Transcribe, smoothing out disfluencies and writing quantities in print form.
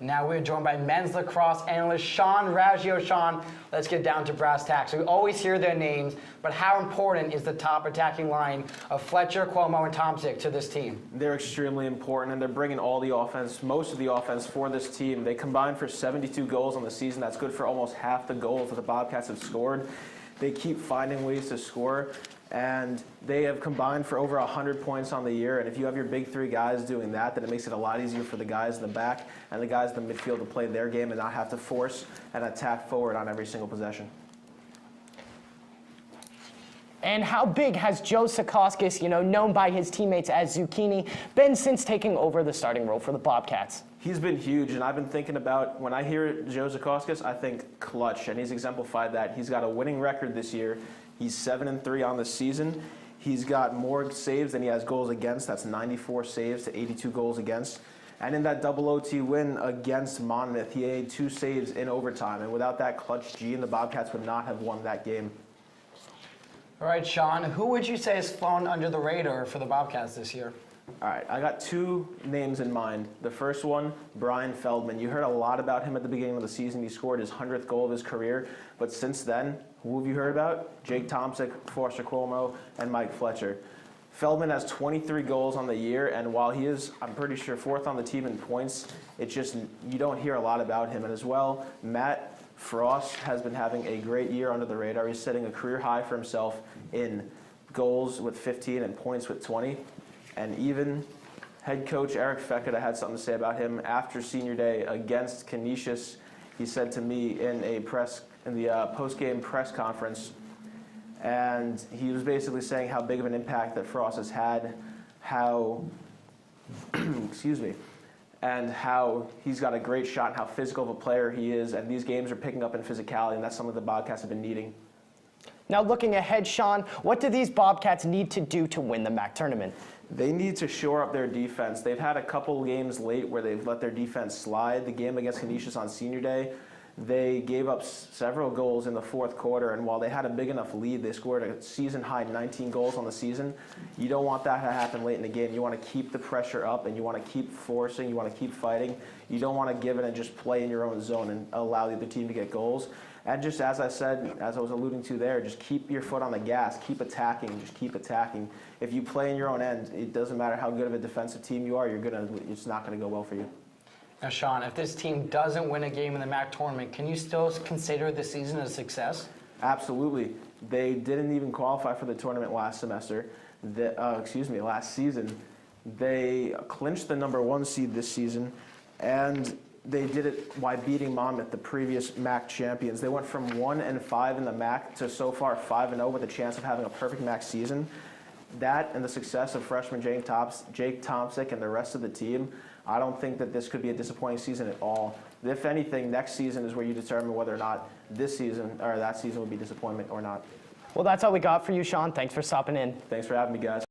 Now we're joined by men's lacrosse analyst Sean Raggio. Sean, let's get down to brass tacks. We always hear their names, but how important is the top attacking line of Fletcher, Cuomo, and Tomczyk to this team? They're extremely important, and they're bringing all the offense, most of the offense for this team. They combined for 72 goals on the season. That's good for almost half the goals that the Bobcats have scored. They keep finding ways to score, and they have combined for over 100 points on the year. And if you have your big three guys doing that, then it makes it a lot easier for the guys in the back and the guys in the midfield to play their game and not have to force and attack forward on every single possession. And how big has Joe Sikoskis, known by his teammates as Zucchini, been since taking over the starting role for the Bobcats? He's been huge, and I've been thinking about, when I hear Joe Sikoskis, I think clutch, and he's exemplified that. He's got a winning record this year. He's 7-3 on the season. He's got more saves than he has goals against. That's 94 saves to 82 goals against. And in that double OT win against Monmouth, he had 2 saves in overtime, and without that clutch G, the Bobcats would not have won that game. All right, Sean, who would you say has flown under the radar for the Bobcats this year? All right, I got 2 names in mind. The first one, Brian Feldman. You heard a lot about him at the beginning of the season. He scored his 100th goal of his career. But since then, who have you heard about? Jake Tomczyk, Foster Cuomo, and Mike Fletcher. Feldman has 23 goals on the year, and while he is, I'm pretty sure, 4th on the team in points, it's just you don't hear a lot about him. And as well, Matt Frost has been having a great year under the radar. He's setting a career high for himself in goals with 15 and points with 20. And even head coach Eric Feketa had something to say about him after senior day against Canisius. He said to me in the post-game press conference, and he was basically saying how big of an impact that Frost has had, how excuse me, and how he's got a great shot and how physical of a player he is, and these games are picking up in physicality, and that's something the Bobcats have been needing. Now looking ahead, Sean, what do these Bobcats need to do to win the MAC tournament? They need to shore up their defense. They've had a couple games late where they've let their defense slide. The game against Canisius on senior day, they gave up several goals in the 4th quarter, and while they had a big enough lead, they scored a season-high 19 goals on the season. You don't want that to happen late in the game. You want to keep the pressure up, and you want to keep forcing. You want to keep fighting. You don't want to give it and just play in your own zone and allow the other team to get goals. And just as I said, as I was alluding to there, just keep your foot on the gas. Keep attacking. Just keep attacking. If you play in your own end, it doesn't matter how good of a defensive team you are, it's not going to go well for you. Now, Sean, if this team doesn't win a game in the MAC tournament, can you still consider the season a success? Absolutely. They didn't even qualify for the tournament last season. They clinched the #1 seed this season, and they did it by beating Monmouth, the previous MAC champions. They went from 1-5 in the MAC to so far 5-0 with a chance of having a perfect MAC season. That and the success of freshman Jake Tomczyk and the rest of the team, I don't think that this could be a disappointing season at all. If anything, next season is where you determine whether or not this season or that season will be disappointment or not. Well, that's all we got for you, Sean. Thanks for stopping in. Thanks for having me, guys.